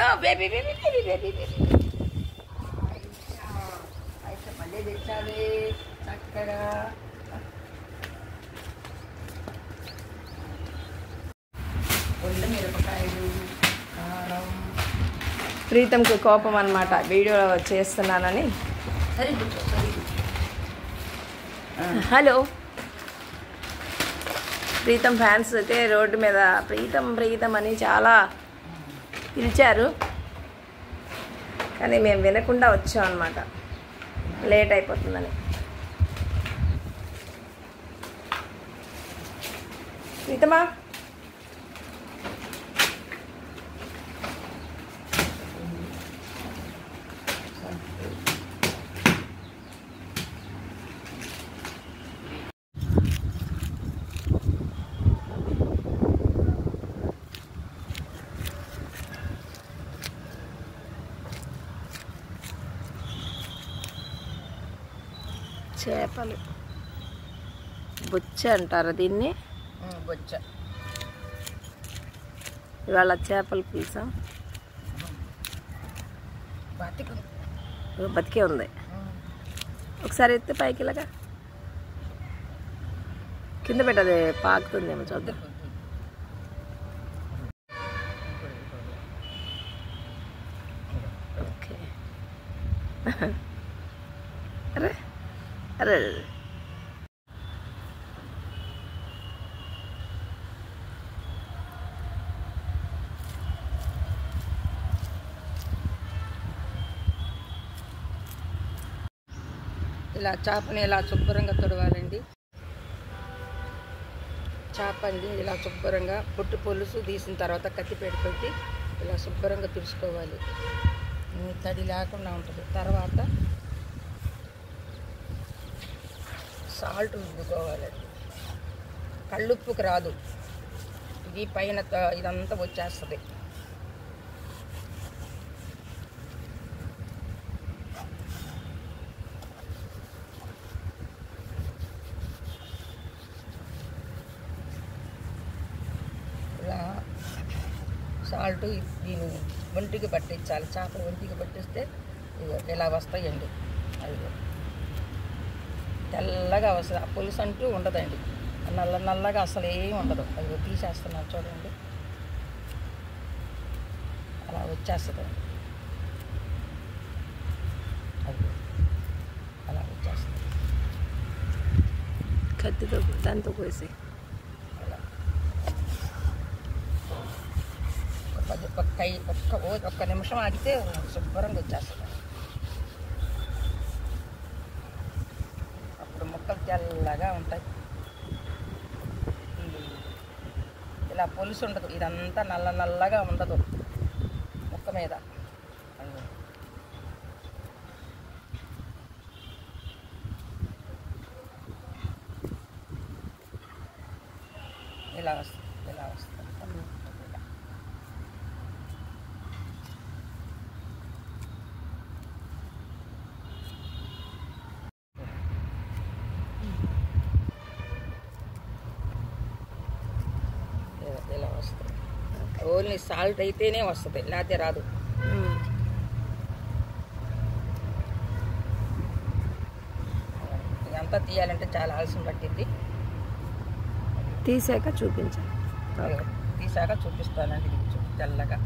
తెచ్చాను baby baby baby baby baby అయితే మళ్ళీ తెచ్చాలి చక్కగా. ఒళ్ళు మిరపకాయలు, కారం. ప్రీతంకు కోపం అన్నమాట, వీడియో చేస్తున్నానని. హలో ప్రీతం ఫ్యాన్స్ అయితే రోడ్డు మీద ప్రీతం ప్రీతం అని చాలా పిలిచారు, కానీ మేము వినకుండా వచ్చాం అన్నమాట, లేట్ అయిపోతుందని. ప్రీతమా చేపలు బొచ్చ అంటారు దీన్ని, బొచ్చ. ఇవాళ చేపలు పులుసా, బతికే ఉంది. ఒకసారి ఎత్తే పైకి ఇలాగా కింద పెట్టదే పాకుతుందేమో చూద్దాం. ఓకే అరే అరే ఇలా చేపని ఇలా శుభ్రంగా తొడవాలండి. చేప అండి ఇలా శుభ్రంగా పొట్టు పొలుసు తీసిన తర్వాత కత్తి పెట్టి ఇలా శుభ్రంగా తుడుచుకోవాలి, తడి లేకుండా ఉంటుంది. తర్వాత సాల్ట్ రుద్దుకోవాలండి, కళ్ళుప్పుకు రాదు, ఇది పైన ఇదంతా వచ్చేస్తుంది. ఇలా సాల్ట్ దీని ఒంటికి పట్టించాలి, చేపలు ఒంటికి పట్టిస్తే ఇలా వస్తాయండి. అది తెల్లగా వస్తుంది, ఆ పులుసు అంటూ ఉండదండి, నల్ల నల్లగా అసలు ఏమి ఉండదు. అది తీసేస్తున్నాను చూడండి, అలా వచ్చేస్తుంది, అది అలా వచ్చేస్తుంది. కత్తితో దాంతో కోసి అలా ఒక్క నిమిషం ఆగితే శుభ్రంగా వచ్చేస్తుంది. అప్పుడు ముక్కలు తెల్లగా ఉంటాయి. ఇలా పొలుసు ఉండదు, ఇదంతా నల్ల నల్లగా ఉండదు ముక్క మీద. ఇలా వస్తుంది, ఇలా వస్తుంది. ఇలా వస్తుంది, ఓన్లీ సాల్ట్ అయితేనే వస్తుంది, లేకపోతే రాదు. ఇదంతా తీయాలంటే చాలా ఆలస్యం పట్టింది. తీసాక చూపించాలి, తీసాక చూపిస్తానండి. తెల్లగా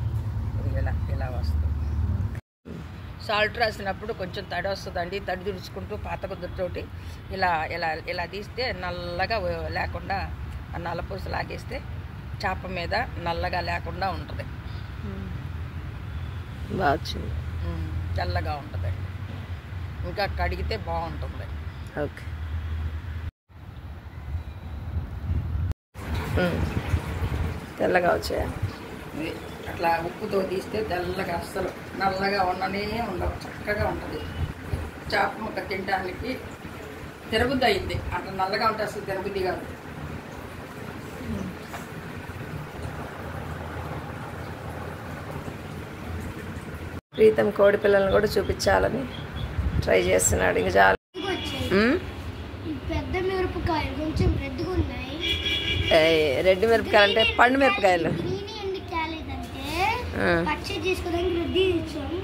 ఇలా ఇలా వస్తుంది. సాల్ట్ రాసినప్పుడు కొంచెం తడి వస్తుందండి, తడి తుడుచుకుంటూ పాత కుదురుతోటి ఇలా ఇలా ఇలా తీస్తే నల్లగా లేకుండా, ఆ నల్లపూస లాగేస్తే చేప మీద నల్లగా లేకుండా ఉంటుంది, బాగా తెల్లగా ఉంటుందండి. ఇంకా కడిగితే బాగుంటుంది. ఓకే, తెల్లగా వచ్చాయా? అట్లా ఉప్పుతో తీస్తే తెల్లగా అస్సలు నల్లగా ఉండనే ఉండవు, చక్కగా ఉంటుంది. చేప ముక్క తినడానికి తిరబుద్ది అయింది, అట్లా నల్లగా ఉంటే అసలు తిరబుద్ది కాదు. ప్రీతం కోడి పిల్లలను కూడా చూపించాలని ట్రై చేస్తున్నాడు. ఇంకా చాలా పెద్ద మిరపకాయలు కొంచెం రెడ్గా ఉన్నాయి. రెడ్ మిరపకాయలు అంటే పండు మిరపకాయలు. పచ్చడి చేసుకోవడానికి రెడ్ ఇచ్చాము.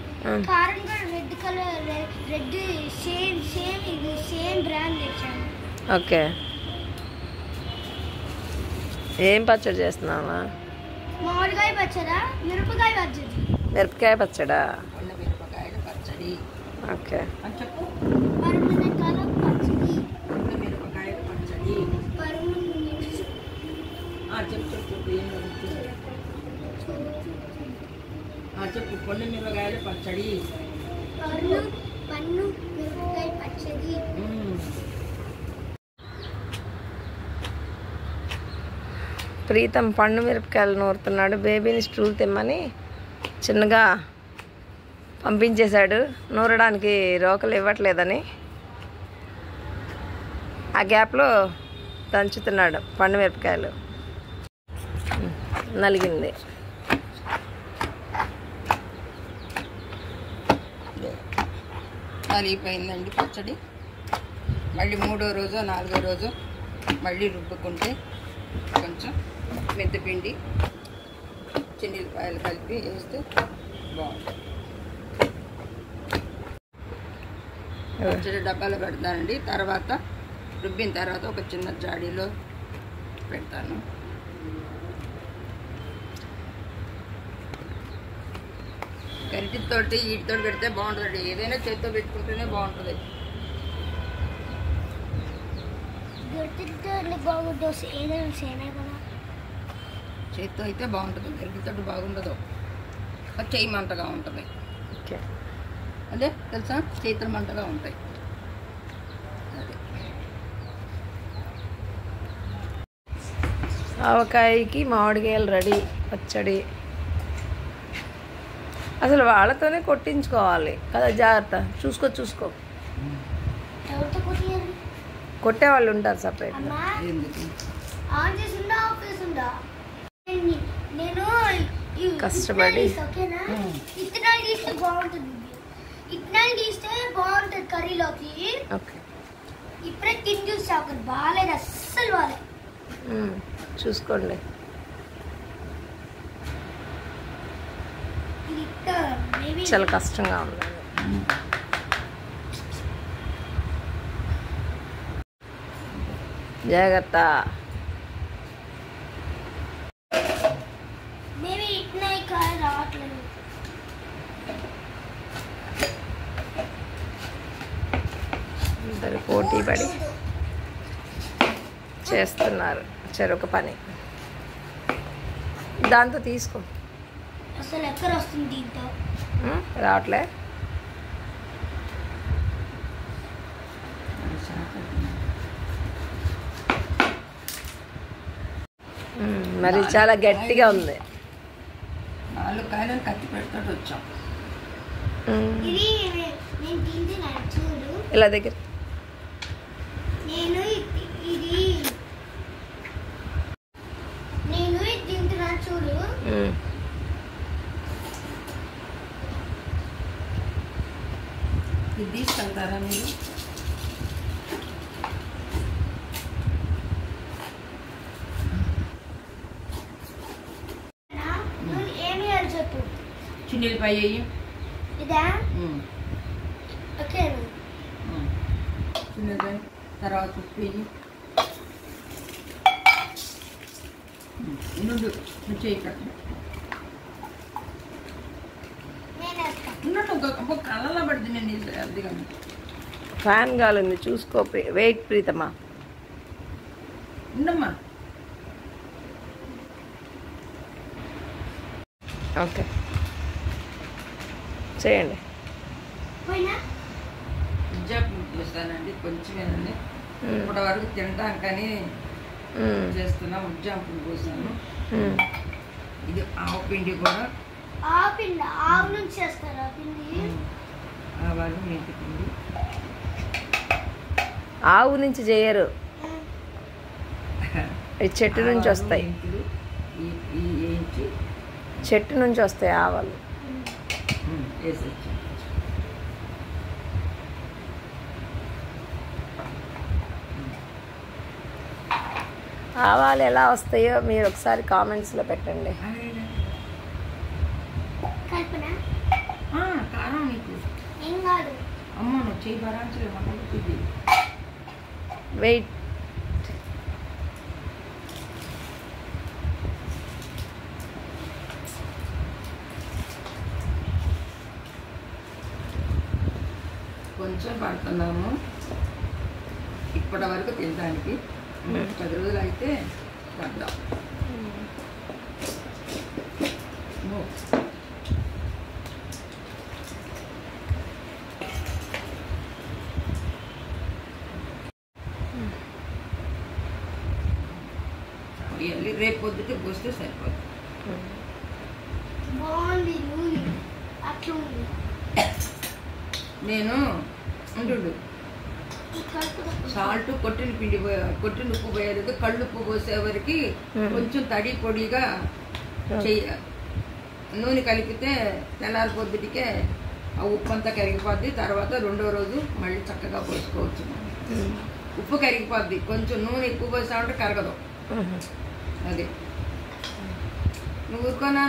కారం కూడా రెడ్ కలర్, రెడ్ సేమ్ ఇది సేమ్ బ్రాండ్ తెచ్చాము. ఓకే. ఏం పచ్చడి చేస్తున్నావా? మామిడికాయ పచ్చడా, మిరపకాయ పచ్చడి. మిరపకాయ పచ్చడా? మిరపకాయల పచ్చడి. ఓకే. అని చెప్పు. పరమనకాల పచ్చడి. మిరపకాయల పచ్చడి. చెప్పు పొల్లి మిరపకాయల పచ్చడి. పన్ను మిరపకాయ పచ్చడి. ప్రీతం పండు మిరపకాయలు నూరుతున్నాడు. బేబీని స్టూల్ తెమ్మని చిన్నగా పంపించేశాడు. నూరడానికి రోకలు ఇవ్వట్లేదని ఆ గ్యాప్లో దంచుతున్నాడు పండు మిరపకాయలు. నలిగింది. నలిగిపోయిందండి పచ్చడి. మళ్ళీ 3వ రోజు 4వ రోజు మళ్ళీ రుబ్బుకుంటే కొంచెం మెంతిపిండి చిన్నిపాయలు కలిపి వేస్తే బాగుంటుంది. పచ్చడి డబ్బాలో పెడతానండి. తర్వాత రుబ్బిన తర్వాత ఒక చిన్న జాడీలో పెడతాను. గరిటితోటి వీటితో పెడితే బాగుంటుందండి. ఏదైనా చేతితో పెట్టుకుంటేనే బాగుంటుంది. చేతితో అయితే బాగుంటుంది, గరిటితో బాగుండదు. చేయి మంటగా ఉంటుంది. ఓకే. అదే తెలుసా, చేతులు మంటగా ఉంటాయి. అదే ఆవకాయకి మామిడికాయలు రెడీ పచ్చడి. అసలు వాళ్ళతోనే కొట్టించుకోవాలి కదా, జాగ్రత్త. చూసుకో. కొట్టేవాళ్ళు ఉంటారు సపరేట్. కష్టపడి ఇత్తనాలు తీస్తే బాగుంటుంది. ఇత్తనాలు తీస్తే బాగుంటుంది కర్రీలోకి. ఓకే. ఇప్పుడే తిని చూసా, ఒక బాగాలేదు, అస్సలు బాగాలేదు. చూసుకోండి. చాలా కష్టంగా ఉంది. జాగ్రత్త. రావట్లేదు. ఇద్దరు పోటీ పడి చేస్తున్నారు చెరొక పని. దాంతో తీసుకో. అసలు ఎక్కడ వస్తుంది దీంతో? రావట్లే. మరి చాలా గట్టిగా ఉంది. 4 కాయలను కత్తి పెడతాడు వచ్చాం. ఇది నేను తింటున్నాను చూడు. ఇలా దగ్గర నేను ఇది తింటున్నాను చూడు. ఇది తీసుకెళ్తారా మీరు? ఏమి చెప్పు. చిన్నెల్లిపాయ ఇదా? ఓకే. చిన్నెల్లిపాయ తర్వాత ఉప్పు వేయి. నుండు చేయి కట్టు. ఉన్నట్టు కళ్ళలో పడుతుంది. నేను అదిగా ఫ్యాన్ గాలింది చూసుకో. వెయిట్ ప్రీతమా. ఉండమ్మా. ఓకే చేయండి. ఉజ్జాపు చేస్తానండి కొంచెమేనండి. ఇప్పటి వరకు తింటాం కానీ చేస్తున్నా. ఉజ్జాంపులు పోసాను. ఇది ఆవు పిండి కూడా. ఆవు నుంచి చేస్తారా పిండి? ఆవాలు, మెంతి పిండి. ఆవు నుంచి చేయరు, చెట్టు నుంచి వస్తాయి. వేయించి చెట్టు నుంచి వస్తాయి ఆవాలు. వేసేసి ఆవాలు ఎలా వస్తాయో మీరు ఒకసారి కామెంట్స్లో పెట్టండి. చెయ్యి భరాంచలే ఇది వెయిట్. కొంచెం పడుతున్నాము ఇప్పటి వరకు తినడానికి. 10 రోజులు అయితే పడదాం. రేపు పొద్దుటే పోస్తే సరిపోతుంది. బాగుంది అట్లా ఉంది. నేను ఉండు సాల్ట్ కొట్టిన పిండి కొట్టిన ఉప్పు పోయేది కళ్ళు ఉప్పు పోసేవరకు కొంచెం తడి పొడిగా నూనె కలిపితే తెల్లారి పొద్దుటికే ఆ ఉప్పు అంతా కరిగిపోద్ది. తర్వాత 2వ రోజు మళ్ళీ చక్కగా పోసుకోవచ్చు. ఉప్పు కరిగిపోద్ది. కొంచెం నూనె ఎక్కువ పోసామంటే కరగదు. అది నువ్వు ఊరుకోనా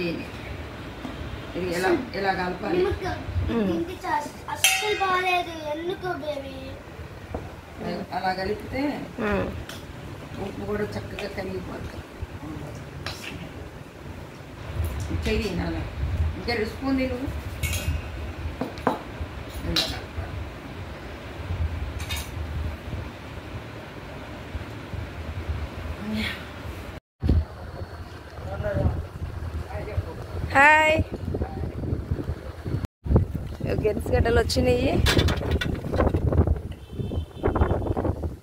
ఇది ఎలా కలపాలి. అస్సలు బాగాలేదు. ఎందుకు బేబీ అలా కలిపితే ఉప్పు కూడా చక్కగా కరిగిపోతుంది. చెయ్యి నాన్న ఇంకా స్పూన్ నువ్వు హాయ్. గెన్సిగడ్డలు వచ్చినాయి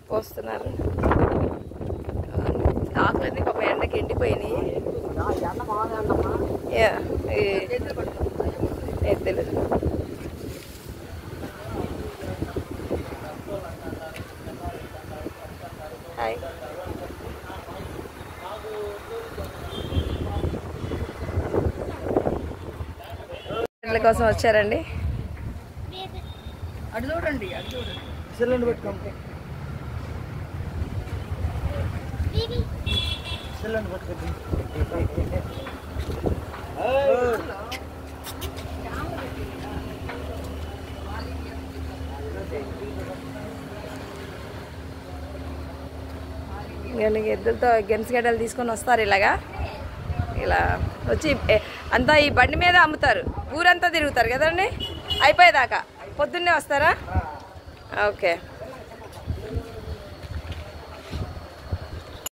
పోస్తున్నారు. ఆకులన్నీ పాప ఎండకి ఎండిపోయినాయి. తెలియదు. హాయ్. కోసం వచ్చారండి. అటు చూడండి సిలిండర్ పెట్టుకోండి. సిలిండర్ పెట్టుకోండి. ఎద్దులతో గెన్సిగడ్డలు తీసుకొని వస్తారు. ఇలా వచ్చి అంతా ఈ బండి మీద అమ్ముతారు. ఊరంతా తిరుగుతారు కదండి అయిపోయేదాకా. పొద్దున్నే వస్తారా? ఓకే.